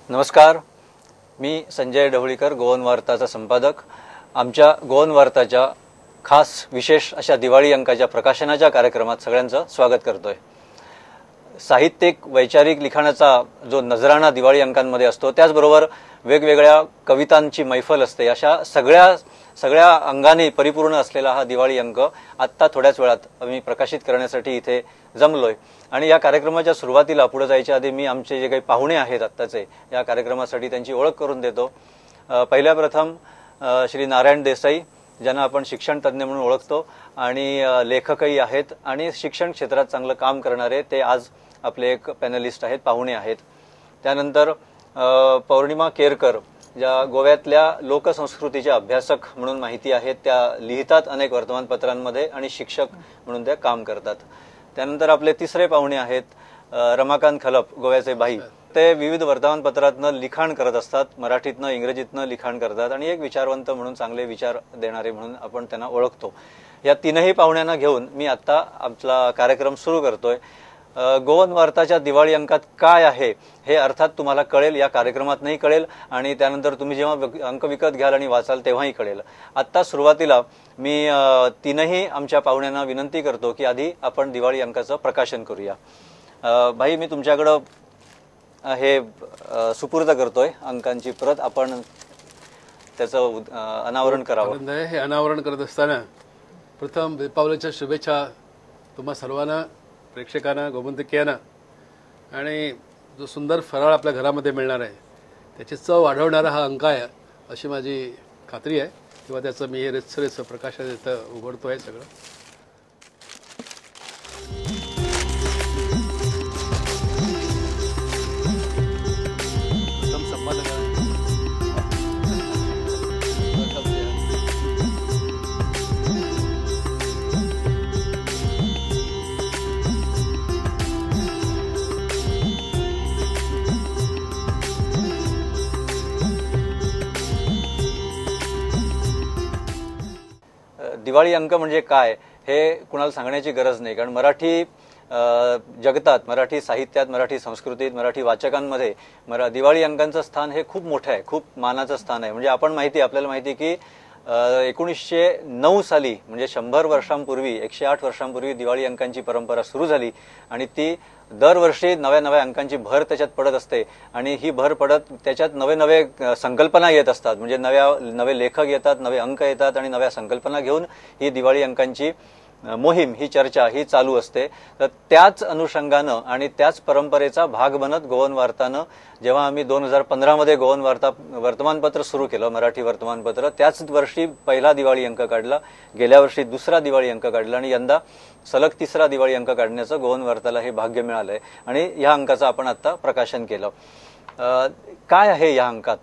नमस्कार, मी संजय ढवळीकर, गोवन वार्ताचा संपादक. आमच्या गोवन वार्ताच्या खास विशेष अशा दिवाळी अंकाच्या प्रकाशनाच्या कार्यक्रमात सगळ्यांचं स्वागत करतोय. साहित्यिक वैचारिक लिखाणाचा जो नजराणा दिवाळी अंकांमध्ये असतो, त्याचबरोबर वेगवेगळ्या कवितांची मैफल असते. अशा सगळ्या अंगाने परिपूर्ण असलेला हा दिवाळी अंक आत्ता थोड्याच वेळात आम्ही प्रकाशित करण्यासाठी इथे जमलोय. आणि या कार्यक्रमाच्या सुरुवातीला पुढे जायच्या आधी मी आमचे जे काही पाहुणे आहेत आत्ताचे या कार्यक्रमासाठी त्यांची ओळख करून देतो. पहिल्या प्रथम श्री नारायण देसाई, ज्यांना आपण शिक्षण तज्ज्ञ म्हणून ओळखतो आणि लेखकही आहेत आणि शिक्षण क्षेत्रात चांगलं काम करणारे ते आज आपले एक पॅनलिस्ट आहेत, पाहुणे आहेत. त्यानंतर पौर्णिमा केरकर, ज्या गोव्यातल्या लोकसंस्कृतीच्या अभ्यासक म्हणून माहिती आहेत, त्या लिहितात अनेक वर्तमानपत्रांमध्ये आणि शिक्षक म्हणून त्या काम करतात. त्यानंतर आपले तिसरे पाहुणे आहेत रमाकांत खलप, गोव्याचे भाई. ते विविध वर्तमानपत्रातनं लिखाण करत असतात, मराठीतनं इंग्रजीतनं लिखाण करतात आणि एक विचारवंत म्हणून, चांगले विचार देणारे म्हणून आपण त्यांना ओळखतो. या तीनही पाहुण्यांना घेऊन मी आता आपला कार्यक्रम सुरू करतोय. गोवन वार्ताच्या दिवाळी अंकात काय आहे हे अर्थात तुम्हाला कळेल, या कार्यक्रमात नाही कळेल आणि त्यानंतर तुम्ही जेव्हा अंक विकत घ्याल आणि वाचाल तेव्हाही कळेल. आत्ता सुरुवातीला मी तीनही आमच्या पाहुण्यांना विनंती करतो की आधी आपण दिवाळी अंकाचं प्रकाशन करूया. भाई, मी तुमच्याकडं हे सुपूर्द करतोय अंकांची प्रत, आपण त्याचं अनावरण करावं. हे अनावरण करत असताना प्रथम दीपावलीच्या शुभेच्छा तुम्हा सर्वांना, प्रेक्षकांना, गोमंतकीयांना. आणि जो सुंदर फराळ आपल्या घरामध्ये मिळणार आहे त्याची चव वाढवणारा हा अंक आहे अशी माझी खात्री आहे. किंवा त्याचं मी हे रेचरेचं प्रकाशन इथं उघडतो आहे सगळं. दिवाळी अंक म्हणजे काय हे कुणाला सांगण्याची गरज नाही, कारण मराठी जगतात, मराठी साहित्यात, मराठी संस्कृतीत, मराठी वाचकांमध्ये दिवाळी अंकांचं स्थान हे खूप मोठं आहे, खूप मानाचं स्थान आहे. म्हणजे आपल्याला माहिती की 1909 साली म्हणजे 100 वर्षांपूर्वी, 108 वर्षांपूर्वी दिवाळी अंकांची परंपरा सुरू झाली आणि ती दरवर्षी नव्या अंकांची भर त्याच्यात पडत असते. आणि ही भर पडत त्याच्यात नवे संकल्पना येत असतात, म्हणजे नवे लेखक येतात, नवे अंक येतात आणि नव्या संकल्पना घेऊन ही दिवाळी अंकांची मोहीम, ही चर्चा ही चालू असते. तर त्याच अनुषंगानं आणि त्याच परंपरेचा भाग बनत गोवन वार्तानं, जेव्हा आम्ही 2015 मध्ये गोवन वार्ता वर्तमानपत्र सुरू केलं, मराठी वर्तमानपत्र, त्याच वर्षी पहिला दिवाळी अंक काढला, गेल्या वर्षी दुसरा दिवाळी अंक काढला आणि यंदा सलग तिसरा दिवाळी अंक काढण्याचं गोवन वार्ताला हे भाग्य मिळालंय. आणि या अंकाचं आपण आता प्रकाशन केलं. काय आहे या अंकात?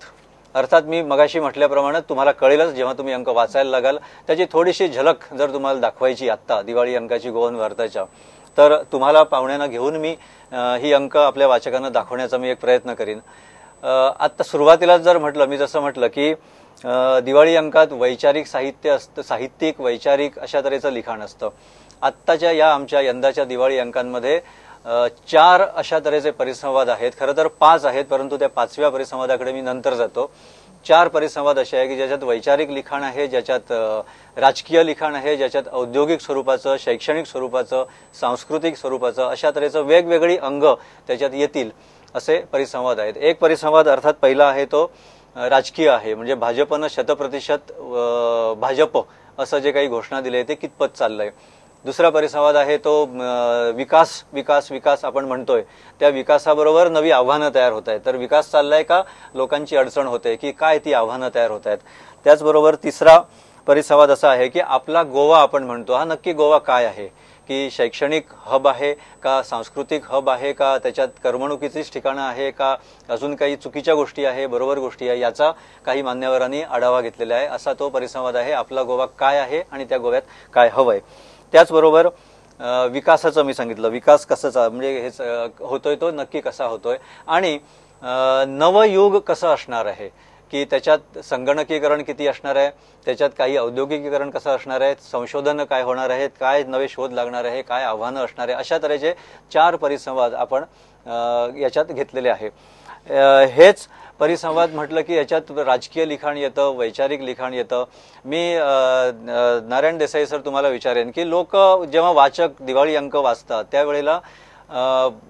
अर्थात मी मगाशी म्हटल्याप्रमाणे तुम्हाला कळेलच जेव्हा तुम्ही अंक वाचायला लागाल. त्याची थोडीशी झलक जर तुम्हाला दाखवायची आत्ता दिवाळी अंकाची गोवन वार्ताच्या, तर तुम्हाला पाहुण्यांना घेऊन मी ही अंक आपल्या वाचकांना दाखवण्याचा मी एक प्रयत्न करीन. आत्ता सुरुवातीलाच जर म्हटलं, मी जसं म्हटलं की दिवाळी अंकात वैचारिक साहित्य असतं, साहित्यिक वैचारिक अशा तऱ्हेचं लिखाण असतं. आत्ताच्या या आमच्या यंदाच्या दिवाळी अंकांमध्ये 4 अशा तऱ्हेचे परिसंवाद आहेत. खरं तर 5 आहेत, परंतु त्या 5व्या परिसंवादाकडे मी नंतर जातो. 4 परिसंवाद असे आहे की ज्याच्यात वैचारिक लिखाण आहे, ज्याच्यात राजकीय लिखाण आहे, ज्याच्यात औद्योगिक स्वरूपाचं, शैक्षणिक स्वरूपाचं, सांस्कृतिक स्वरूपाचं, अशा तऱ्हेचं वेगवेगळी अंग त्याच्यात येतील असे परिसंवाद आहेत. एक परिसंवाद अर्थात पहिला आहे तो राजकीय आहे, म्हणजे भाजपनं 100% भाजप असं जे काही घोषणा दिली आहे ते कितपत चाललंय. दुसरा परिसंवाद आहे तो विकास आपण म्हणतोय, त्या विकासाबरोबर नवी आव्हानं तयार होत आहेत. तर विकास चाललाय का, लोकांची अडचण होते की काय, ती आव्हानं तयार होत आहेत. त्याचबरोबर तिसरा परिसंवाद असा आहे की आपला गोवा आपण म्हणतो, हा नक्की गोवा काय आहे, की शैक्षणिक हब आहे का, सांस्कृतिक हब आहे का, त्याच्यात करमणुकीचीच ठिकाणं आहे का, अजून काही चुकीच्या गोष्टी आहे, बरोबर गोष्टी आहे, याचा काही मान्यवरांनी आढावा घेतलेला आहे. असा तो परिसंवाद आहे, आपला गोवा काय आहे आणि त्या गोव्यात काय हवंय. त्याचबरोबर विकासाचं मी सांगितलं, विकास कसं म्हणजे हेच होतोय, तो नक्की कसा होतोय आणि नवयुग कसं असणार आहे, की त्याच्यात संगणकीकरण किती असणार आहे, त्याच्यात काही औद्योगिकीकरण कसं असणार आहे, संशोधन काय होणार आहेत, काय नवे शोध लागणार आहे, काय आव्हानं असणार आहे, अशा तऱ्हेचे 4 परिसंवाद आपण याच्यात घेतलेले आहे. हेच परिसंवाद म्हटलं की याच्यात राजकीय लिखाण येतं, वैचारिक लिखाण येतं. मी नारायण देसाई सर तुम्हाला विचारेन की लोक जेव्हा वाचक दिवाळी अंक वाचतात त्यावेळेला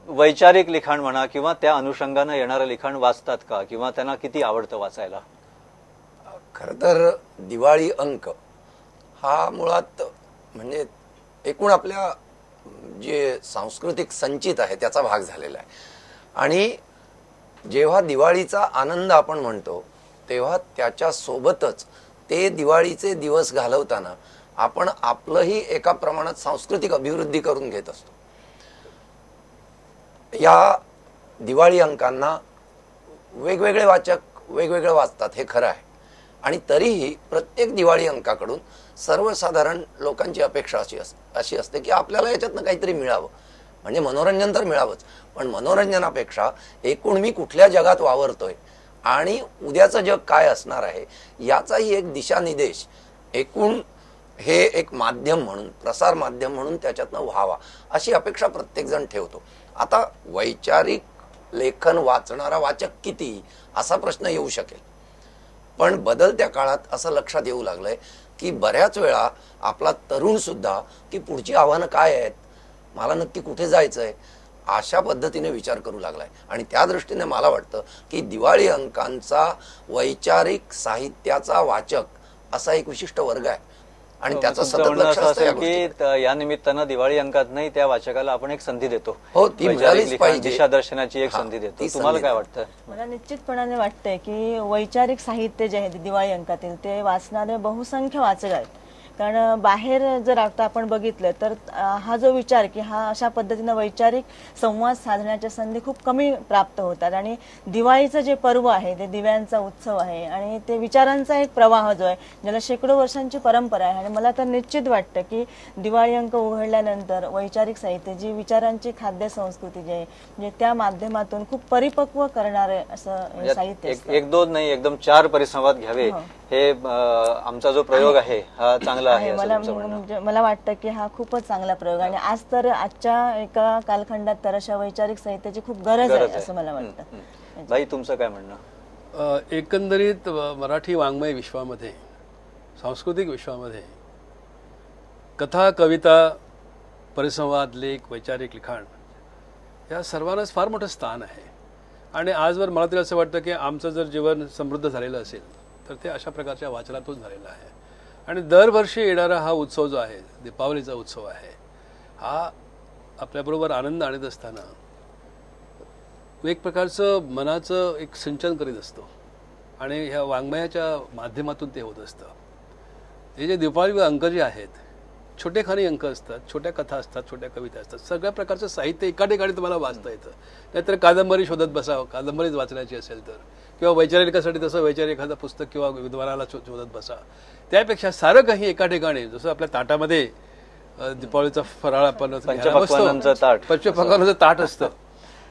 वैचारिक लिखाण म्हणा किंवा त्या अनुषंगानं येणारं लिखाण वाचतात का, किंवा त्यांना किती आवडतं वाचायला? खरं तर दिवाळी अंक हा मुळात म्हणजे एकूण आपल्या जे सांस्कृतिक संचित आहे त्याचा भाग झालेला आहे. आणि जेव्हा दिवाळीचा आनंद आपण म्हणतो तेव्हा त्याच्या सोबतच ते दिवाळीचे दिवस घालवताना आपण आपलंही एका प्रमाणात सांस्कृतिक अभिवृद्धी करून घेत असतो. या दिवाळी अंकांना वेगवेगळे वाचक वेगवेगळे वाचतात हे खरं आहे. आणि तरीही प्रत्येक दिवाळी अंकाकडून सर्वसाधारण लोकांची अपेक्षा अशी असते की आपल्याला याच्यातनं काहीतरी मिळावं, म्हणजे मनोरंजन तर मिळावंच, पण मनोरंजनापेक्षा एकूण मी कुठल्या जगात वावरतोय आणि उद्याचं जग काय असणार आहे याचाही एक दिशानिर्देश एकूण हे एक माध्यम म्हणून, प्रसार माध्यम म्हणून त्याच्यातनं व्हावा अशी अपेक्षा प्रत्येकजण ठेवतो. आता वैचारिक लेखन वाचणारा वाचक किती असा प्रश्न येऊ शकेल, पण बदलत्या काळात असं लक्षात येऊ लागलंय की बऱ्याच वेळा आपला तरुण सुद्धा की पुढची आव्हानं काय आहेत, मला नक्की कुठे जायचंय, अशा पद्धतीने विचार करू लागलाय. आणि त्या दृष्टीने मला वाटतं की दिवाळी अंकांचा वैचारिक साहित्याचा वाचक असा एक विशिष्ट वर्ग आहे आणि त्याचं सतत लक्ष असतं की या निमित्तानं दिवाळी अंकात नाही त्या वाचकाला आपण एक संधी देतो. हो, ती मिळालीच पाहिजे, दिशादर्शनाची एक संधी देतो. तुम्हाला काय वाटतं? मला निश्चितपणाने वाटतंय की वैचारिक साहित्य जे आहे दिवाळी अंकातील ते वाचणारे बहुसंख्य वाचक आहेत. कारण बाहेर जर आता आपण बघितलं तर हा जो विचार की हा अशा पद्धतीनं वैचारिक संवाद साधण्याच्या संधी खूप कमी प्राप्त होतात. आणि दिवाळीचं जे पर्व आहे ते दिव्यांचा उत्सव आहे आणि ते विचारांचा एक प्रवाह जो आहे ज्याला शेकडो वर्षांची परंपरा आहे. आणि मला तर निश्चित वाटतं की दिवाळी अंक उघडल्यानंतर वैचारिक साहित्य जी विचारांची खाद्य संस्कृती जी आहे म्हणजे त्या माध्यमातून खूप परिपक्व करणारे असं साहित्य. एक दोन नाही, एकदम 4 परिसंवाद घ्यावे हे आमचा जो प्रयोग आहे हा चांगला आहे. मला वाटतं की हा खूपच चांगला प्रयोग आणि आज तर आजच्या एका कालखंडात तर अशा वैचारिक साहित्याची खूप गरज आहे असं मला वाटतं. भाई तुमचं काय म्हणणं? एकंदरीत मराठी वाङ्मय विश्वामध्ये, सांस्कृतिक विश्वामध्ये कथा, कविता, परिसंवाद, लेख, वैचारिक लिखाण या सर्वांनाच फार मोठं स्थान आहे. आणि आजवर मला तरी असं वाटतं की आमचं जर जीवन समृद्ध झालेलं असेल तर ते अशा प्रकारच्या वाचनातून झालेलं आहे. आणि दरवर्षी येणारा हा उत्सव जो आहे, दीपावलीचा उत्सव आहे, हा आपल्याबरोबर आनंद आणत असताना एक प्रकारचं मनाचं एक सिंचन करीत असतो आणि ह्या वाङ्मयाच्या माध्यमातून ते होत असतं. हे जे दीपावली अंक जे आहेत, छोटेखानी अंक असतात, छोट्या कथा असतात, छोट्या कविता असतात, सगळ्या प्रकारचं साहित्य एका ठिकाणी तुम्हाला वाचता येतं. नाहीतर कादंबरी शोधत बसावं, कादंबरीच वाचण्याची असेल तर, किंवा वैचारिकासाठी तसं वैचारिक एखादं पुस्तक किंवा विद्वानाला शोधत बसा. त्यापेक्षा सारं काही एका ठिकाणी, जसं आपल्या ताटामध्ये दीपावलीचा फराळ आपण पंचपक्वानाचं ताट असतं,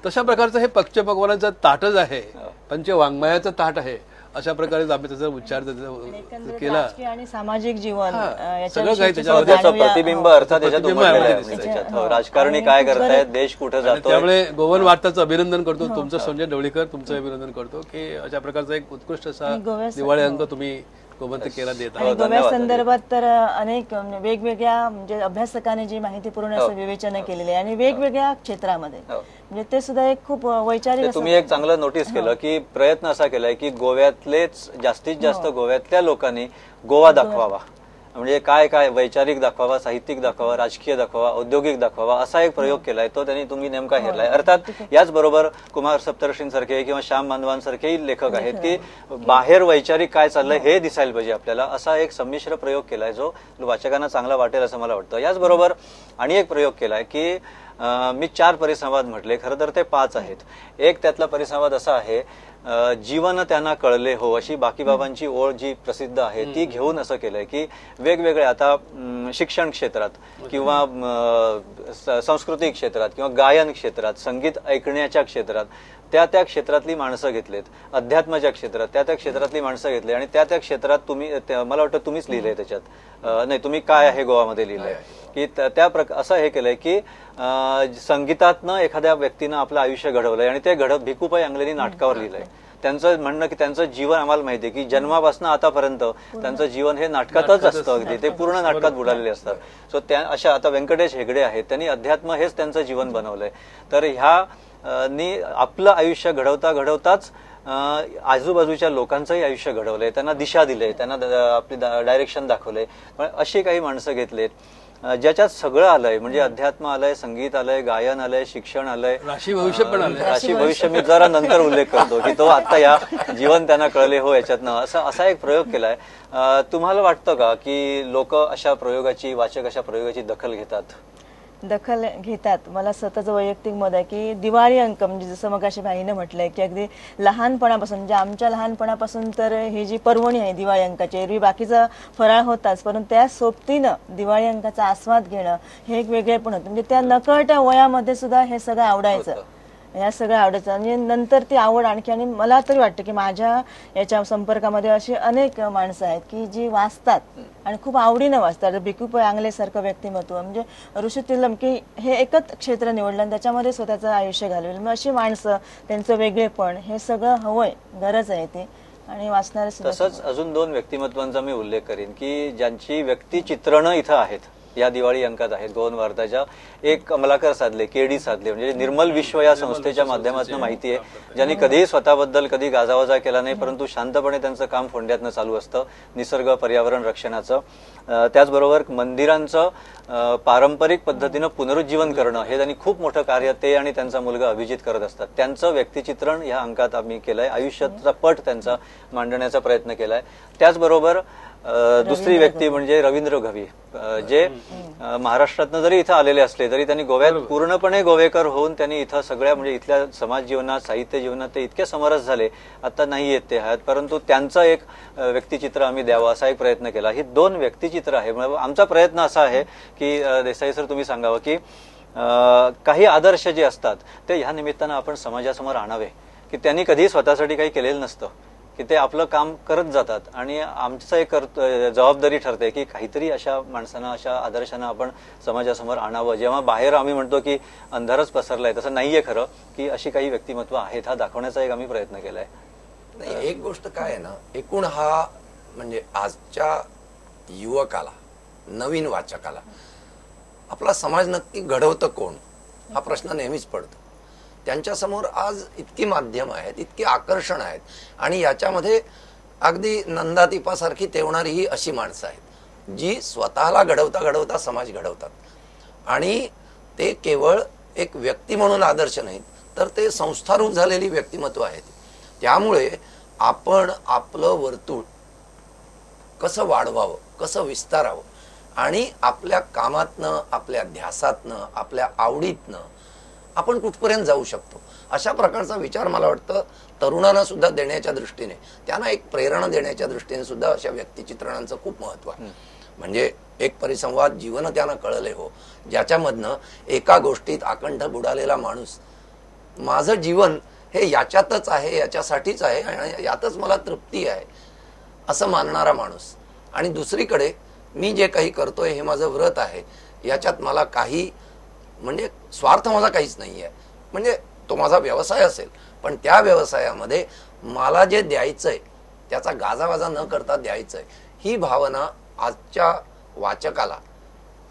तशा प्रकारचं हे पंचपक्वानाचं ताटच आहे, पंचवाङ्मयाचं ताट आहे. अशा प्रकारे आम्ही त्याचा उच्चार केला आणि सामाजिक जीवन सगळं काही त्याच्यावर प्रतिबिंब अर्थात राजकारणी काय करतायत, देश कुठे जातो. त्यामुळे गोवन वार्ताचं अभिनंदन करतो, तुमचं संजय ढवळीकर तुमचं अभिनंदन करतो की अशा प्रकारचा एक उत्कृष्ट असा दिवाळी अंक तुम्ही गोमंतकेला देत आहात. गोव्या संदर्भात तर अनेक वेगवेगळ्या म्हणजे अभ्यासकांनी जी माहितीपूर्ण असं विवेचन केलेले आहे आणि वेगवेगळ्या क्षेत्रामध्ये म्हणजे ते सुद्धा एक खूप वैचारिक. तुम्ही एक चांगलं नोटीस केलं की प्रयत्न असा केलाय की गोव्यातलेच जास्तीत जास्त गोव्यातल्या लोकांनी गोवा दाखवावा, म्हणजे काय काय वैचारिक दाखवावा, साहित्यिक दाखवावा, राजकीय दाखवावा, औद्योगिक दाखवावा, असा एक प्रयोग केलाय. तो त्यांनी तुम्ही नेमका हेरलाय. अर्थात याचबरोबर कुमार सप्तर्षींसारखे किंवा श्याम बांधवांसारखेही लेखक आहेत की बाहेर वैचारिक काय चाललंय हे दिसायला पाहिजे आपल्याला, असा एक संमिश्र प्रयोग केलाय जो वाचकांना चांगला वाटेल असं मला वाटतं. याचबरोबर आणि एक प्रयोग केलाय की मी 4 परिसंवाद म्हटले, खरं तर ते 5 आहेत. एक त्यातला परिसंवाद असा आहे, जीवन त्यांना कळले हो, अशी बाकीबाबांची ओळ जी प्रसिद्ध आहे ती घेऊन असं केलंय की वेगवेगळ्या आता शिक्षण क्षेत्रात किंवा सांस्कृतिक क्षेत्रात किंवा गायन क्षेत्रात, संगीत ऐकण्याच्या क्षेत्रात त्या त्या क्षेत्रातली माणसं घेतलेत, अध्यात्माच्या क्षेत्रात त्या त्या क्षेत्रातली माणसं घेतली आणि त्या त्या क्षेत्रात तुम्ही मला वाटतं तुम्हीच लिहिलंय त्याच्यात नाही तुम्ही काय आहे गोवामध्ये लिहिलंय की असं हे केलंय की संगीतातनं एखाद्या व्यक्तीनं आपलं आयुष्य घडवलंय आणि ते भिकूबाई आंगलेनी नाटकावर लिहिलंय. त्यांचं म्हणणं की त्यांचं जीवन आम्हाला माहितीये की जन्मापासून आतापर्यंत त्यांचं जीवन हे नाटकातच असतं, अगदी ते पूर्ण नाटकात बुडालेले असतात. सो त्या अशा आता व्यंकटेश हेगडे आहेत, त्यांनी अध्यात्म हेच त्यांचं जीवन बनवलंय. तर ह्या आपलं आयुष्य घडवताच आजूबाजूच्या लोकांचंही आयुष्य घडवलंय, त्यांना दिशा दिली, त्यांना आपली डायरेक्शन दाखवलंय. पण अशी काही माणसं घेतलेत ज्याच्यात सगळं आलंय, म्हणजे अध्यात्म आलंय, संगीत आलंय, गायन आलंय, शिक्षण आलंय, राशी भविष्य पण आलंय. राशी भविष्य मी जरा नंतर उल्लेख करतो की तो आता या जीवन त्यांना कळले हो याच्यातनं असा एक प्रयोग केलाय. तुम्हाला वाटतं का की लोक अशा प्रयोगाची वाचक अशा प्रयोगाची दखल घेतात? मला स्वतःचं वैयक्तिक मत आहे की दिवाळी अंक म्हणजे जसं मग अशी बाईने म्हटलंय की अगदी लहानपणापासून म्हणजे आमच्या लहानपणापासून तर ही जी पर्वणी आहे दिवाळी अंकाची, एरवी बाकीचा फराळ होताच परंतु त्या सोबतीनं दिवाळी अंकाचा आस्वाद घेणं हे एक वेगळे पण होतं. म्हणजे त्या नकळत्या वयामध्ये सुद्धा हे सगळं आवडायचं, या सगळं आवडायचं आणि नंतर ती आवड आणखी. आणि मला तरी वाटतं की माझ्या याच्या संपर्कामध्ये अशी अनेक माणसं आहेत की जी वाचतात आणि खूप आवडीनं वाचतात. भिकूबाई आंगले सारखं व्यक्तिमत्व म्हणजे ऋषी तिलम की हे एकच क्षेत्र निवडलं आणि त्याच्यामध्ये स्वतःचं आयुष्य घालवलं. मग अशी माणसं, त्यांचं वेगळेपण हे सगळं हवंय, गरज आहे ती. आणि वाचणारे तसंच अजून 2 व्यक्तिमत्वांचा मी उल्लेख करीन की ज्यांची व्यक्तिचित्रणं इथं आहेत, या दिवाळी अंकात आहेत. 2 वर्धाच्या एक कमलाकर साधले, केडी साधले, म्हणजे निर्मल विश्व या संस्थेच्या माध्यमातून माहिती आहे, ज्यांनी कधीही स्वतःबद्दल कधी गाजावाजा केला नाही परंतु शांतपणे त्यांचं काम फोंड्यातनं चालू असतं निसर्ग पर्यावरण रक्षणाचं. त्याचबरोबर मंदिरांचं पारंपरिक पद्धतीनं पुनरुज्जीवन करणं हे त्यांनी खूप मोठं कार्य ते आणि त्यांचा मुलगा अभिजित करत असतात. त्यांचं व्यक्तिचित्रण या अंकात आम्ही केलंय, आयुष्याचा पट त्यांचा मांडण्याचा प्रयत्न केलाय. त्याचबरोबर दुसरी व्यक्ती म्हणजे रवींद्र घवी, जे महाराष्ट्रातनं जरी इथं आलेले असले तरी त्यांनी गोव्यात पूर्णपणे गोवेकर होऊन त्यांनी इथं सगळ्या म्हणजे इथल्या समाज जीवनात, साहित्य जीवनात ते इतके समरस झाले, आता नाही येत ते आहेत, परंतु त्यांचं एक व्यक्तिचित्र आम्ही द्यावं असा एक प्रयत्न केला. ही 2 व्यक्तिचित्र आहे. आमचा प्रयत्न असा आहे की देसाई सर तुम्ही सांगावं की काही आदर्श जे असतात ते ह्या निमित्तानं आपण समाजासमोर आणावे, की त्यांनी कधीही स्वतःसाठी काही केलेलं नसतं, की ते आपलं काम करत जातात. आणि आमचं एक जबाबदारी ठरते की काहीतरी अशा माणसांना, अशा आदर्शांना आपण समाजासमोर आणावं. जेव्हा बाहेर आम्ही म्हणतो की अंधारच पसरलाय, तसं नाहीये खरं, की अशी काही व्यक्तिमत्व आहेत, हा दाखवण्याचा एक आम्ही प्रयत्न केलाय. नाही, एक गोष्ट काय आहे ना, एकूण हा म्हणजे आजच्या युवकाला, नवीन वाचकाला आपला समाज नक्की घडवतं कोण हा प्रश्न नेहमीच पडतो. त्यांच्यासमोर आज इतकी माध्यम आहेत, इतकी आकर्षण आहेत आणि याच्यामध्ये अगदी नंदादीपासारखी तेवणारी ही अशी माणसं आहेत जी स्वतःला घडवता समाज घडवतात. आणि ते केवळ एक व्यक्ती म्हणून आदर्श नाहीत, तर ते संस्थारूप झालेली व्यक्तिमत्व आहेत. त्यामुळे आपण आपलं वर्तुळ कसं वाढवावं, कसं विस्तारावं आणि आपल्या कामातनं, आपल्या ध्यासातनं, आपल्या आवडीतनं आपण कुठपर्यंत जाऊ शकतो अशा प्रकारचा विचार मला वाटतं तरुणांना सुद्धा देण्याच्या दृष्टीने, त्यांना एक प्रेरणा देण्याच्या दृष्टीने सुद्धा अशा व्यक्तिचित्रणांचं खूप महत्व आहे. म्हणजे एक परिसंवाद जीवन त्यांना कळले हो, ज्याच्यामधनं एका गोष्टीत आकंठ बुडालेला माणूस, माझं जीवन हे याच्यातच आहे, याच्यासाठीच आहे आणि यातच मला तृप्ती आहे असं मानणारा माणूस. आणि दुसरीकडे मी जे काही करतोय हे माझं व्रत आहे, याच्यात मला काही म्हणजे स्वार्थ माझा काहीच नाही आहे. म्हणजे तो माझा व्यवसाय असेल पण त्या व्यवसायामध्ये मला जे द्यायचंय त्याचा गाजावाजा न करता द्यायचंय, ही भावना आजच्या वाचकाला,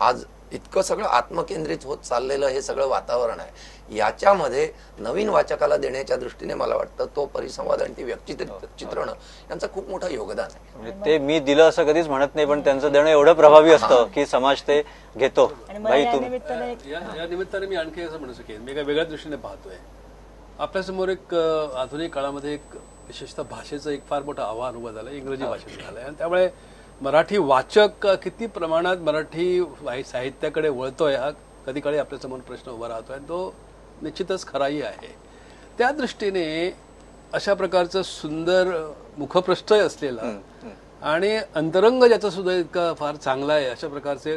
आज इतकं सगळं आत्मकेंद्रित होत चाललेलं हे सगळं वातावरण आहे, याच्यामध्ये नवीन वाचकाला देण्याच्या दृष्टीने मला वाटतं तो परिसंवाद आणि ती व्यक्तिचित्रण यांचं खूप मोठं योगदान आहे. म्हणजे ते मी दिलं असं कधीच म्हणत नाही, पण त्यांचं देणं एवढं प्रभावी असतं की समाज ते घेतो. या निमित्ताने मी आणखी असं म्हणू शकेन, मी एका वेगळ्या दृष्टीने पाहतोय. आपल्यासमोर एक आधुनिक काळामध्ये एक विशेषतः भाषेचं एक फार मोठं आव्हान उभं झालं, इंग्रजी भाषेचं झालंय. आणि त्यामुळे मराठी वाचक किती प्रमाणात मराठी साहित्याकडे वळतोय हा कधी काळी आपल्यासमोर प्रश्न उभा राहतोय. तो निश्चितच खराही आहे. त्या दृष्टीने अशा प्रकारचं सुंदर मुखपृष्ठ असलेला आणि अंतरंग ज्याचा सुद्धा इतका फार चांगला आहे, अशा प्रकारचे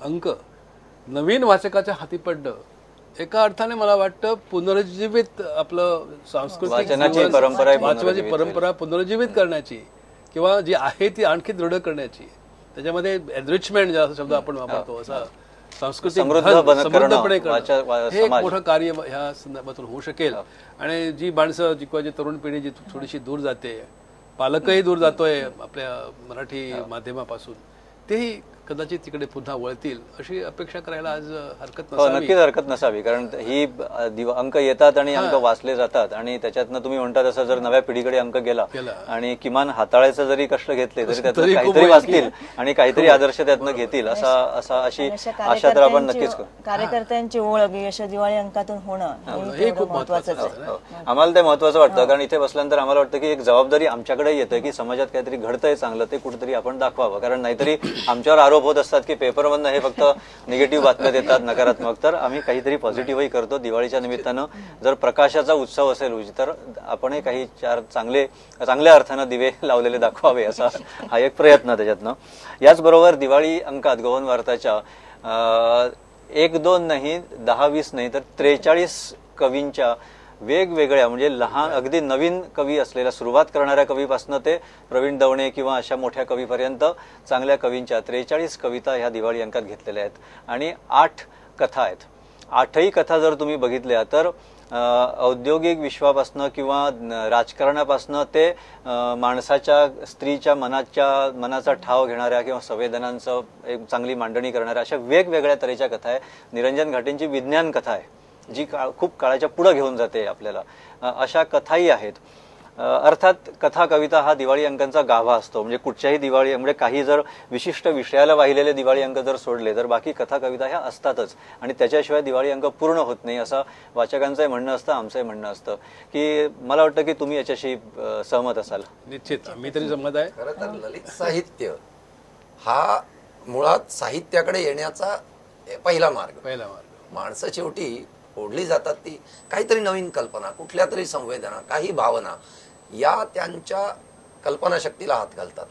अंक नवीन वाचकाच्या हाती पडणं एका अर्थाने मला वाटतं पुनरुज्जीवित आपलं सांस्कृतिक वाचनाची जीवन, परंपरा आहे वाचनाची पुनरुज्जीवित परंपरा पुनरुज्जीवित करण्याची किंवा जी आहे ती आणखी दृढ करण्याची, त्याच्यामध्ये एनरिचमेंट ज्या शब्द आपण वापरतो असा सांस्कृतिक समृद्धपणे करणं हे एक मोठं कार्य ह्या संदर्भातून होऊ शकेल. आणि जी माणसं जी किंवा जी तरुण पिढी जी थोडीशी दूर जाते, पालकही दूर जातोय आपल्या मराठी माध्यमापासून, तेही कदाचित तिकडे पुन्हा वळतील अशी अपेक्षा करायला आज हरकत नसावी. नक्कीच हरकत नसावी, कारण ही अंक येतात आणि अंक वाचले जातात आणि त्याच्यातनं तुम्ही म्हणता तसं जर नव्या पिढीकडे अंक गेला आणि किमान हाताळायचं जरी कष्ट घेतले तरी त्यातनं काहीतरी वाचतील आणि काहीतरी आदर्श त्यातनं घेतील अशी आशा तर आपण नक्कीच करू. कार्यकर्त्यांची ओळख यशा दिवाळी अंकातून होणं हे खूप महत्वाचं आहे. आम्हाला ते महत्वाचं वाटतं, कारण इथे बसल्यानंतर आम्हाला वाटतं की एक जबाबदारी आमच्याकडे येतं की समाजात काहीतरी घडतंय चांगलं ते कुठेतरी आपण दाखवावं. कारण नाहीतरी आमच्यावर आरोप होत असतात की पेपरमधनं हे फक्त निगेटिव्ह बातम्या देतात, नकारात्मक. तर आम्ही काहीतरी पॉझिटिव्हही करतो. दिवाळीच्या निमित्तानं जर प्रकाशाचा उत्सव असेल तर आपणही काही चार चांगल्या अर्थानं दिवे लावलेले दाखवावे असा हा एक प्रयत्न त्याच्यातनं. याचबरोबर दिवाळी अंकात गोवन वार्ताच्या 1-2 नाही 10-20 नाही तर 43 कवींच्या वेगवेगळ्या म्हणजे लहान अगदी नवीन कवी असलेल्या सुरुवात करणाऱ्या कवीपासून ते प्रवीण दवणे किंवा अशा मोठ्या कवीपर्यंत चांगल्या कवींच्या 43 कविता ह्या दिवाळी अंकात घेतलेल्या आहेत आणि 8 कथा आहेत. 8ही कथा जर तुम्ही बघितल्या तर औद्योगिक विश्वापासनं किंवा राजकारणापासनं ते माणसाच्या स्त्रीच्या मनाचा ठाव घेणाऱ्या किंवा संवेदनांचं एक चांगली मांडणी करणाऱ्या अशा वेगवेगळ्या तऱ्हेच्या कथा आहे. निरंजन घाटेंची विज्ञान कथा आहे जी खूप काळाच्या पुढे घेऊन जाते आपल्याला. अशा कथाही आहेत. अर्थात कथा कविता हा दिवाळी अंकांचा गाभा असतो. म्हणजे कुठच्याही दिवाळी म्हणजे काही जर विशिष्ट विषयाला वाहिलेले दिवाळी अंक जर सोडले तर बाकी कथा कविता ह्या असतातच आणि त्याच्याशिवाय दिवाळी अंक पूर्ण होत नाही असं वाचकांचंही म्हणणं असतं, आमचंही म्हणणं असतं. की मला वाटतं की तुम्ही याच्याशी सहमत असाल. निश्चित मी तरी सहमत आहे. खरं तर ललित साहित्य हा मुळात साहित्याकडे येण्याचा पहिला मार्ग. माणसं शेवटी ओढली जातात ती काहीतरी नवीन कल्पना, कुठल्या तरी संवेदना, काही भावना या त्यांच्या कल्पनाशक्तीला हात घालतात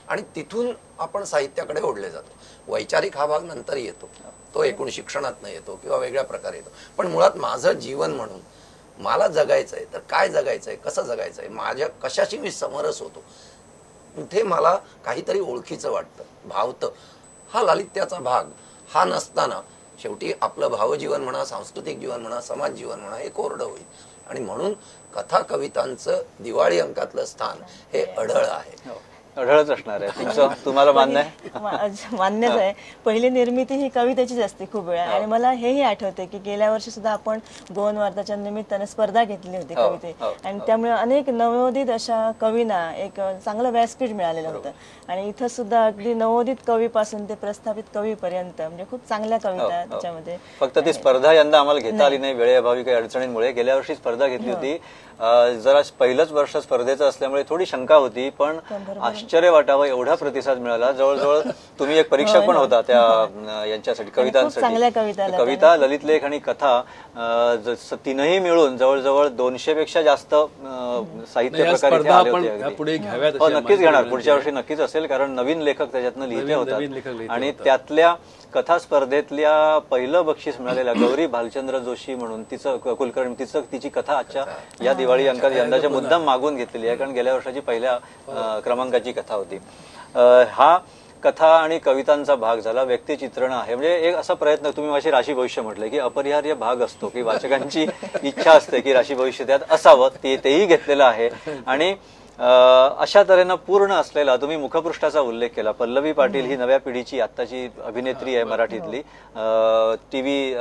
आणि तिथून आपण साहित्याकडे ओढले जातो. वैचारिक हा भाग नंतर येतो, तो एकूण शिक्षणातनं येतो किंवा वेगळ्या प्रकारे येतो. पण मुळात माझं जीवन म्हणून मला जगायचंय तर काय जगायचंय, कसं जगायचंय, माझ्या कशाशी मी समरस होतो, कुठे मला काहीतरी ओळखीचं वाटतं, भावतं, हा लालित्याचा भाग हा नसताना शेवटी आपलं भावजीवन म्हणा, सांस्कृतिक जीवन म्हणा, समाज जीवन म्हणा हे कोरडं होईल. आणि म्हणून कथा कवितांचं दिवाळी अंकातलं स्थान हे अढळ आहे. अढळच असणार आहे. तुमचं तुम्हाला मान्य आहे? मान्यच आहे. पहिली निर्मिती ही कवितेचीच असते खूप वेळा. आणि मला हेही आठवते की गेल्या वर्षी सुद्धा आपण गोवन वार्ताच्या निमित्तानं स्पर्धा घेतली होती कविते आणि त्यामुळे अनेक नवोदित अशा कवींना एक चांगलं व्यासपीठ मिळालेलं होतं. आणि इथं सुद्धा अगदी नवोदित कवीपासून ते प्रस्थापित कवीपर्यंत म्हणजे खूप चांगल्या कविता त्याच्यामध्ये. फक्त ती स्पर्धा यंदा आम्हाला घेता आली नाही वेळेअभावी काही अडचणींमुळे. गेल्या वर्षी स्पर्धा घेतली होती. जरा पहिलंच वर्ष स्पर्धेचं असल्यामुळे थोडी शंका होती, पण आश्चर्य वाटावं एवढा प्रतिसाद मिळाला. जवळजवळ तुम्ही एक परीक्षक पण होता त्या यांच्यासाठी कवितांसाठी. कविता, ललित लेख आणि कथा तीनही मिळून जवळजवळ 200 पेक्षा जास्त साहित्य प्रकार इथे आले होते. नक्कीच घेणार, पुढच्या वर्षी नक्कीच असेल, कारण नवीन लेखक त्याच्यातनं लिहिले होतात. आणि त्यातल्या कथा स्पर्धेतल्या पहिलं बक्षीस मिळालेला गौरी भालचंद्र जोशी म्हणून तिचं कुलकर्णी तिची कथा आजच्या या दिवाळी अंकात यंदाच्या मुद्दाम मागून घेतलेली आहे, कारण गेल्या वर्षाची पहिल्या क्रमांकाची कथा होती. हा कथा आणि कवितांचा भाग झाला. व्यक्तिचित्रण आहे म्हणजे एक असा प्रयत्न, तुम्ही माझी राशी भविष्य म्हटलंय की अपरिहार्य भाग असतो की वाचकांची इच्छा असते की राशी भविष्य त्यात असावं, तेही घेतलेलं आहे. आणि अशा तऱ्हेनं पूर्ण असलेला तुम्ही मुखपृष्ठाचा उल्लेख केला. पल्लवी पाटील ही नव्या पिढीची आत्ताची अभिनेत्री आहे मराठीतली. टीव्ही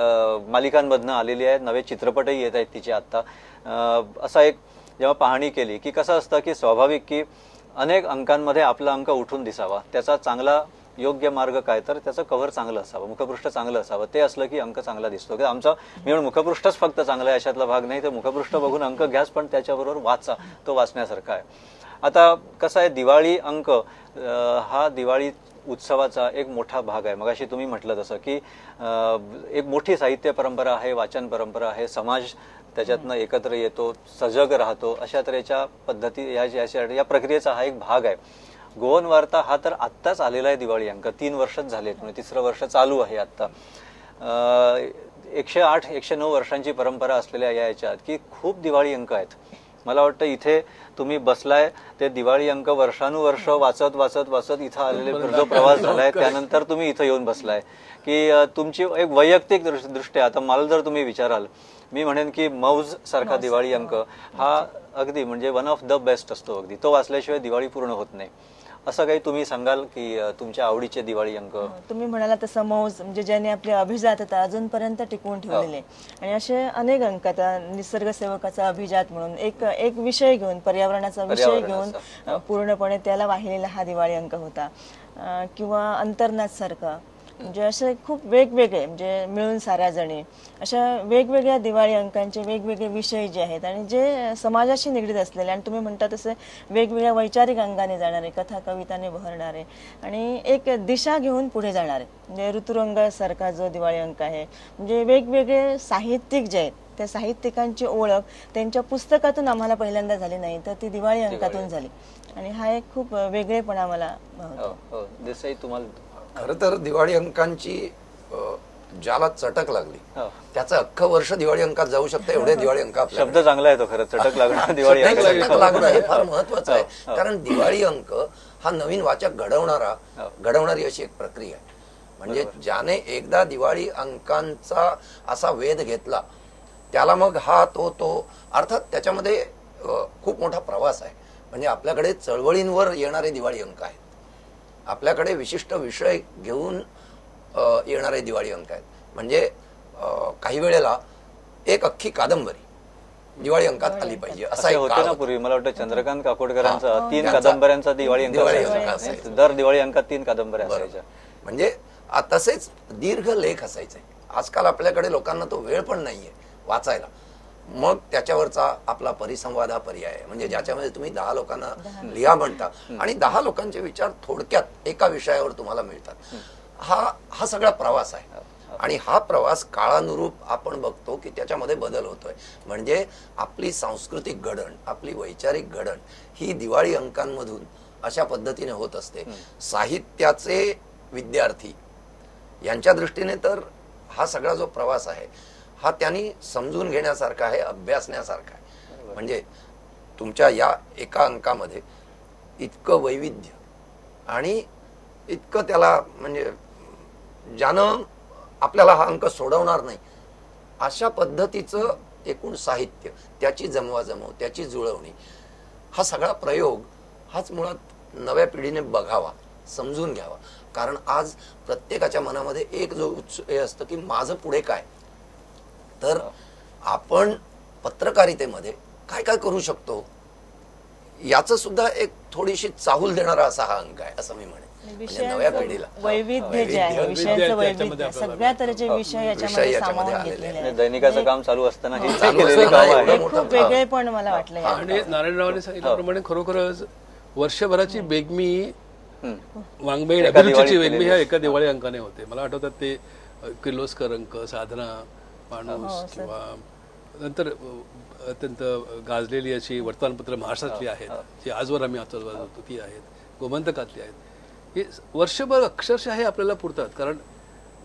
मालिकांमधनं आलेली आहे, नवे चित्रपटही येत आहेत तिचे आत्ता. असा एक जेव्हा पाहणी केली की कसं असतं की स्वाभाविक की अनेक अंकांमध्ये आपला अंक उठून दिसावा, त्याचा चांगला योग्य मार्ग काय तर त्याचं कव्हर चांगलं असावं, मुखपृष्ठ चांगलं असावं. ते असलं की अंक चांगला दिसतो. आमचा मी म्हणून मुखपृष्ठच फक्त चांगलं आहे अशातला भाग नाही, तर मुखपृष्ठ बघून अंक घ्याच, पण त्याच्याबरोबर वाचा, तो वाचण्यासारखा आहे. आता कसं आहे, दिवाळी अंक हा दिवाळी उत्सवाचा एक मोठा भाग आहे. मगाशी तुम्ही म्हटलं तसं की एक मोठी साहित्य परंपरा आहे, वाचन परंपरा आहे, समाज त्याच्यातनं एकत्र येतो, सजग राहतो, अशा तऱ्हेच्या पद्धती या प्रक्रियेचा हा एक भाग आहे. गोवन वार्ता हा तर आत्ताच आलेला आहे दिवाळी अंक, 3 वर्षच झालेत, म्हणजे 3रं वर्ष चालू आहे आत्ता. 108 109 वर्षांची परंपरा असलेल्या या याच्यात की खूप दिवाळी अंक आहेत. मला वाटतं इथे तुम्ही बसलाय ते दिवाळी अंक वर्षानुवर्ष वाचत वाचत वाचत इथं आलेले जो प्रवास झालाय त्यानंतर तुम्ही इथं येऊन बसलाय की तुमची एक वैयक्तिक दृष्ट्या आता मला जर तुम्ही विचाराल मी म्हणेन की मौज सारखा दिवाळी अंक हा अगदी म्हणजे वन ऑफ द बेस्ट असतो. अगदी तो वाचल्याशिवाय दिवाळी पूर्ण होत नाही. असं काही तुम्ही सांगाल की तुमच्या आवडीचे दिवाळी अंक? तुम्ही म्हणाला तसं मौज म्हणजे ज्याने आपली अभिजातता अजूनपर्यंत टिकवून ठेवलेले आणि असे अनेक अंक. आता निसर्ग सेवकाचा अभिजात म्हणून एक विषय घेऊन पर्यावरणाचा विषय घेऊन पूर्णपणे त्याला वाहिलेला हा दिवाळी अंक होता. किंवा अंतर्नाथ सारखा म्हणजे असे खूप वेगवेगळे म्हणजे मिळून साऱ्या जणी अशा वेगवेगळ्या दिवाळी अंकांचे वेगवेगळे विषय जे आहेत आणि जे समाजाशी निगडीत असलेले आणि तुम्ही म्हणता तसे वेगवेगळ्या वैचारिक अंगाने जाणारे कथा कविताने बहरणारे आणि एक दिशा घेऊन पुढे जाणारे म्हणजे ऋतुरंगासारखा जो दिवाळी अंक आहे म्हणजे वेगवेगळे साहित्यिक जे आहेत त्या साहित्यिकांची ओळख त्यांच्या पुस्तकातून आम्हाला पहिल्यांदा झाली नाही तर ती दिवाळी अंकातून झाली आणि हा एक खूप वेगळेपणा मला भावतो. देसाई तुम्हाला? खरं तर दिवाळी अंकांची ज्याला चटक लागली त्याचं अख्खं वर्ष दिवाळी अंकात जाऊ शकतं एवढे दिवाळी अंक. शब्द चांगला आहे तो खरं, चटक लागणं दिवाळी चटक लागणं हे फार महत्वाचं आहे. कारण दिवाळी अंक हा नवीन वाचक घडवणारी अशी एक प्रक्रिया आहे. म्हणजे ज्याने एकदा दिवाळी अंकांचा असा वेध घेतला त्याला मग हा तो अर्थात त्याच्यामध्ये खूप मोठा प्रवास आहे. म्हणजे आपल्याकडे चळवळींवर येणारे दिवाळी अंक आहेत, आपल्याकडे विशिष्ट विषय घेऊन येणारे दिवाळी अंक आहेत. म्हणजे काही वेळेला एक अख्खी कादंबरी दिवाळी अंकात आली पाहिजे असा एक होतं ना पूर्वी. मला वाटतं चंद्रकांत काकोडकरांचा 3 कादंबऱ्यांचा दिवाळी अंक असायचा. दर दिवाळी अंकात 3 कादंबऱ्या असायच्या. म्हणजे तसेच दीर्घ लेख असायचे. आजकाल आपल्याकडे लोकांना तो वेळ पण नाहीये वाचायला. मग त्याच्यावरचा आपला परिसंवाद हा पर्याय आहे. म्हणजे ज्याच्यामध्ये तुम्ही 10 लोकांना लिहा म्हणता आणि 10 लोकांचे विचार थोडक्यात एका विषयावर तुम्हाला मिळतात. हा सगळा प्रवास आहे आणि हा प्रवास काळानुरूप आपण बघतो की त्याच्यामध्ये बदल होतोय. म्हणजे आपली सांस्कृतिक घडण आपली वैचारिक घडण ही दिवाळी अंकांमधून अशा पद्धतीने होत असते. साहित्याचे विद्यार्थी यांच्या दृष्टीने तर हा सगळा जो प्रवास आहे हा त्यांनी समजून घेण्यासारखा आहे, अभ्यासण्यासारखा आहे. म्हणजे तुमच्या या एका अंकामध्ये इतकं वैविध्य आणि इतकं त्याला म्हणजे ज्यानं आपल्याला हा अंक सोडवणार नाही अशा पद्धतीचं एकूण साहित्य, त्याची जमवाजमव, त्याची जुळवणी, हा सगळा प्रयोग हाच मुळात नव्या पिढीने बघावा, समजून घ्यावा. कारण आज प्रत्येकाच्या मनामध्ये एक जो हे असतं की माझं पुढे काय. तर आपण पत्रकारितेमध्ये काय काय करू शकतो याचं सुद्धा एक थोडीशी चाहूल देणारा असा हा अंक आहे असं मी म्हणेन. नव्या पिढीला वैविध्य जे आहे विषयांचं वैविध्य सगळ्या तऱ्हेचे विषय याच्यामध्ये आलेले आहेत. दैनिकाचं काम चालू असताना खूप वेगळे पण मला वाटलं. आणि नारायणरावांनी सांगितल्याप्रमाणे खरोखरच वर्षभराची बेगमी वाङ्मयीन अभिरुचीची बेगमी ह्या एका दिवाळी अंकाने होते. मला आठवतात ते किर्लोस्कर अंक, साधना, माणूस किंवा नंतर अत्यंत गाजलेली अशी वर्तमानपत्र महाराष्ट्रातली आहेत जी आजवर आम्ही वाचतो ती आहेत, गोमंतकातली आहेत. हे वर्षभर अक्षरशः हे आपल्याला पुरतात. कारण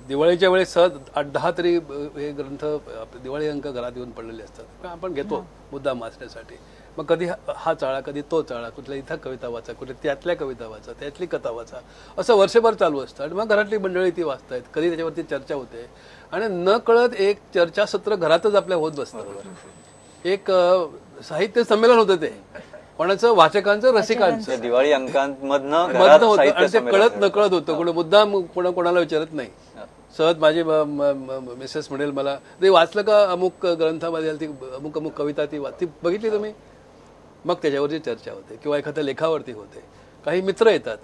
दिवाळीच्या वेळेस सहज 8-10 तरी हे ग्रंथ दिवाळी अंक घरात येऊन पडलेले असतात. आपण घेतो मुद्दाम वाचण्यासाठी. मग कधी हा चाळा, कधी तो चाळा, कुठल्या इथं कविता वाचा, कुठल्या त्यातल्या कविता वाचा, त्यातली कथा वाचा, असं वर्षभर चालू असतं. आणि मग घरातली मंडळी ती वाचतायत, कधी त्याच्यावरती चर्चा होते आणि न कळत एक चर्चासत्र घरातच आपल्या होत बसतं. एक साहित्य संमेलन होतं ते कोणाचं, वाचकांचं, रसिकांचं. दिवाळी अंकांमधनं होतं आणि ते कळत न कळत होतं. कोणी मुद्दाम कोणाला विचारत नाही. सहज माझी मिसेस म्हणेल मला, ते वाचलं का अमुक ग्रंथामध्ये ती अमुक अमुक कविता ती बघितली तुम्ही. मग त्याच्यावरची चर्चा होते किंवा एखाद्या लेखावरती होते. काही मित्र येतात,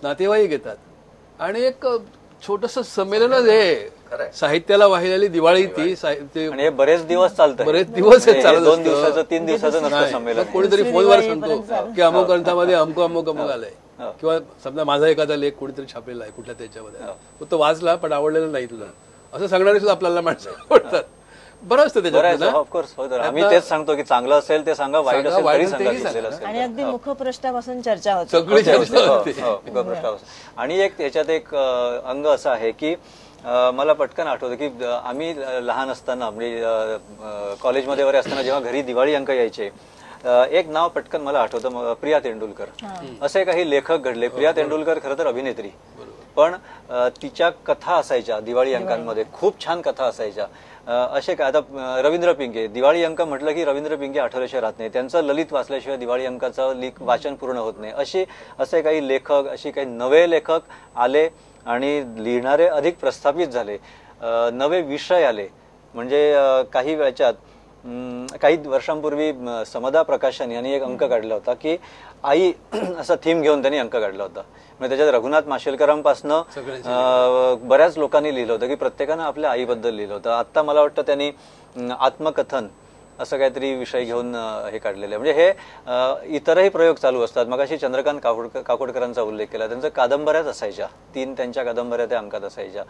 नातेवाईक येतात आणि एक छोटस संमेलनच आहे साहित्याला वाहिलेली दिवाळी. ती बरेच दिवस चालतं, बरेच दिवस चालत 2 दिवसाचं 3 दिवसाचं नसतं संमेलन. कोणीतरी फोनवर सांगतो की अमुक ग्रंथामध्ये अमुक अमुक अमुक आलंय किंवा समजा माझा एखादा लेख कोणीतरी छापलेला आहे कुठल्या त्याच्यामध्ये, तो वाचला पण आवडलेला नाही तुला, असं सांगणारे सुद्धा आपल्याला माणसं आवडतात. बरं असतं त्याच्यात. ऑफकोर्स आम्ही तेच सांगतो की चांगलं असेल ते सांगा, वाईट असेल तरी सांगा. आणि अगदी मुखपृष्ठापासून चर्चा होते, सगळी चर्चा होते मुखपृष्ठापासून. आणि एक त्याच्यात एक अंग असं आहे की मला पटकन आठवतं की आम्ही लहान असताना म्हणजे कॉलेजमध्ये वगैरे असताना जेव्हा घरी दिवाळी अंक यायचे, एक नाव पटकन मला आठवतं, प्रिया तेंडुलकर. असे काही लेखक घडले. प्रिया तेंडुलकर खरं तर अभिनेत्री, पण तिच्या कथा असायच्या दिवाळी अंकांमध्ये, खूप छान कथा असायच्या. असे काय, आता रवींद्र पिंगे, दिवाळी अंक म्हटलं की रवींद्र पिंगे आठवल्याशिवाय राहत नाही. त्यांचं ललित वाचल्याशिवाय दिवाळी अंकाचं वाचन पूर्ण होत नाही. असे काही लेखक, अशी काही नवे लेखक आले आणि लिहिणारे अधिक प्रस्थापित झाले. नवे विषय आले. म्हणजे काही वेळाच्यात काही वर्षांपूर्वी समदा प्रकाशन यांनी एक अंक काढला होता की आई असा थीम घेऊन त्यांनी अंक काढला होता. म्हणजे त्याच्यात रघुनाथ माशेलकरांपासनं बऱ्याच लोकांनी लिहिलं होतं की प्रत्येकानं आपल्या आईबद्दल लिहिलं होतं. आता मला वाटतं त्यांनी आत्मकथन असं काहीतरी विषय घेऊन हे काढलेलं आहे. म्हणजे हे इतरही प्रयोग चालू असतात. मगाशी चंद्रकांत काकोडकरांचा उल्लेख केला, त्यांचं कादंबऱ्याच असायच्या, 3 त्यांच्या कादंबऱ्या त्या अंकात असायच्या.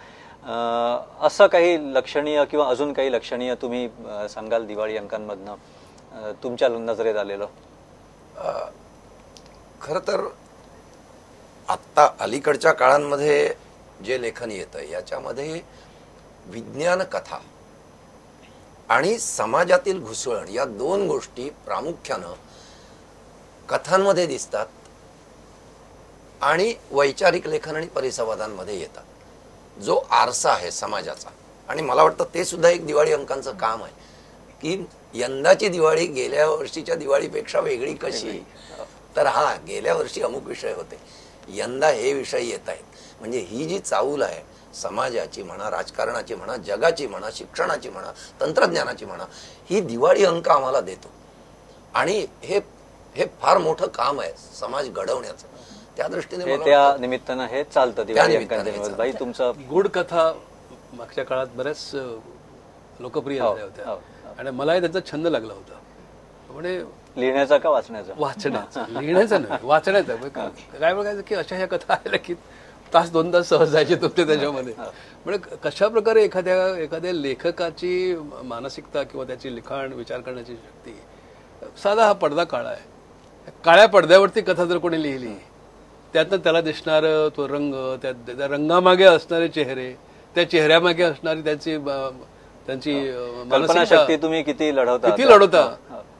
असं काही लक्षणीय किंवा अजून काही लक्षणीय तुम्ही सांगाल दिवाळी अंकांमधनं तुमच्या नजरेत आलेलं? खरं तर आत्ता अलीकडच्या काळांमध्ये जे लेखन येतं याच्यामध्ये विज्ञान कथा आणि समाजातील घुसळण या 2 गोष्टी प्रामुख्यानं कथांमध्ये दिसतात आणि वैचारिक लेखन आणि परिसंवादांमध्ये येतात. जो आरसा आहे समाजाचा, आणि मला वाटतं ते सुद्धा एक दिवाळी अंकांचं काम आहे की यंदाची दिवाळी गेल्या वर्षीच्या दिवाळीपेक्षा वेगळी कशी. तर गेल्या वर्षी अमुक विषय होते, यंदा हे विषय येत आहेत. म्हणजे ही जी चाऊल आहे समाजाची म्हणा, राजकारणाची म्हणा, जगाची म्हणा, शिक्षणाची म्हणा, तंत्रज्ञानाची म्हणा, ही दिवाळी अंक आम्हाला देतो. आणि हे फार मोठं काम आहे समाज घडवण्याचं. त्या दृष्टीने त्या निमित्तानं हे चालतं दिवाळी अंकांच्या. बाई, तुमचं गूढ कथा मागच्या काळात बऱ्याच लोकप्रिय झाल्या होत्या आणि मलाही त्याचा छंद लागला होता. म्हणजे लिहिण्याचा का वाचण्याचा? वाचण्याचा. लिहिण्याचा नाही, वाचण्याचा. काय बघायचं की अशा ह्या कथा आल्या की 1-2 तास सहज जायचे तुमचे त्याच्यामध्ये. म्हणजे कशा प्रकारे एखाद्या लेखकाची मानसिकता किंवा त्याची लिखाण विचार करण्याची शक्ती. साधा हा पडदा काळा आहे, काळ्या पडद्यावरती कथा जर कोणी लिहिली, त्यातनं त्याला दिसणार तो रंग, त्या रंगामागे असणारे चेहरे, त्या चेहऱ्यामागे असणारी त्यांची कल्पनाशक्ती तुम्ही किती लढवता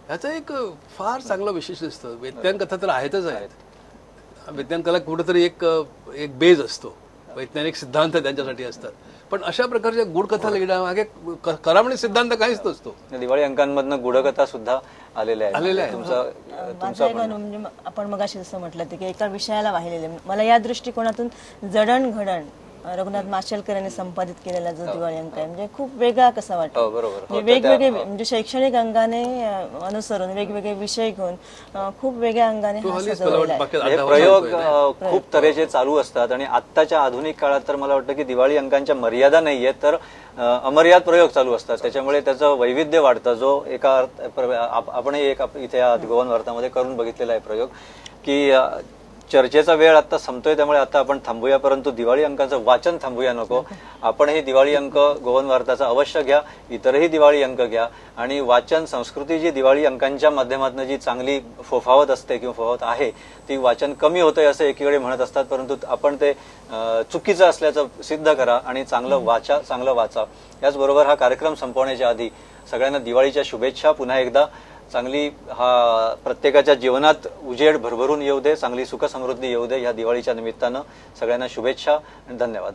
ह्याचं एक फार चांगलं विशेष दिसतं. वैज्ञानिक कथा तर आहेतच आहेत. वैज्ञानिकाला कुठेतरी एक बेज असतो, वैज्ञानिक सिद्धांत त्यांच्यासाठी असतात. पण अशा प्रकारच्या गूढकथा लिहिण्यामागे करामणी सिद्धांत काहीच नसतो. दिवाळी अंकांमधनं गूढकथा सुद्धा आलेल्या म्हणजे आपण मगाशी जसं म्हटलं की एका विषयाला वाहिलेले. मला या दृष्टिकोनातून जडणघडण रघुनाथ माशेलकर यांनी संपादित केलेला जो दिवाळी अंक आहे म्हणजे खूप वेगळा कसा वाटतो. वेगवेगळे म्हणजे शैक्षणिक अंगाने अनुसरून वेगवेगळे विषय घेऊन खूप वेगळ्या अंगाने प्रयोग खूप तऱ्हेचे चालू असतात. आणि आत्ताच्या आधुनिक काळात तर मला वाटतं की दिवाळी अंकांच्या मर्यादा नाहीये, तर अमर्याद प्रयोग चालू असतात. त्याच्यामुळे त्याचं वैविध्य वाढतं. जो एका आपणही एक इथे गोवन वार्तामध्ये करून बघितलेला आहे प्रयोग की चर्चेचा वेळ आता संपतोय, त्यामुळे आता आपण थांबूया, परंतु दिवाळी अंकाचं वाचन थांबूया नको. आपणही दिवाळी अंक गोवन वार्ताचा अवश्य घ्या, इतरही दिवाळी अंक घ्या. आणि वाचन संस्कृती जी दिवाळी अंकांच्या माध्यमातून जी चांगली फोफावत असते किंवा फोफावत आहे, ती वाचन कमी होतंय असं एकीकडे म्हणत असतात, परंतु आपण ते चुकीचं असल्याचं सिद्ध करा आणि चांगलं वाचा. याचबरोबर हा कार्यक्रम संपवण्याच्या आधी सगळ्यांना दिवाळीच्या शुभेच्छा. पुन्हा एकदा चांगली प्रत्येकाच्या जीवनात उजेड भरभरून येऊ दे, चांगली सुख समृद्धी येऊ दे. या दिवाळीच्या निमित्तानं सगळ्यांना शुभेच्छा आणि धन्यवाद.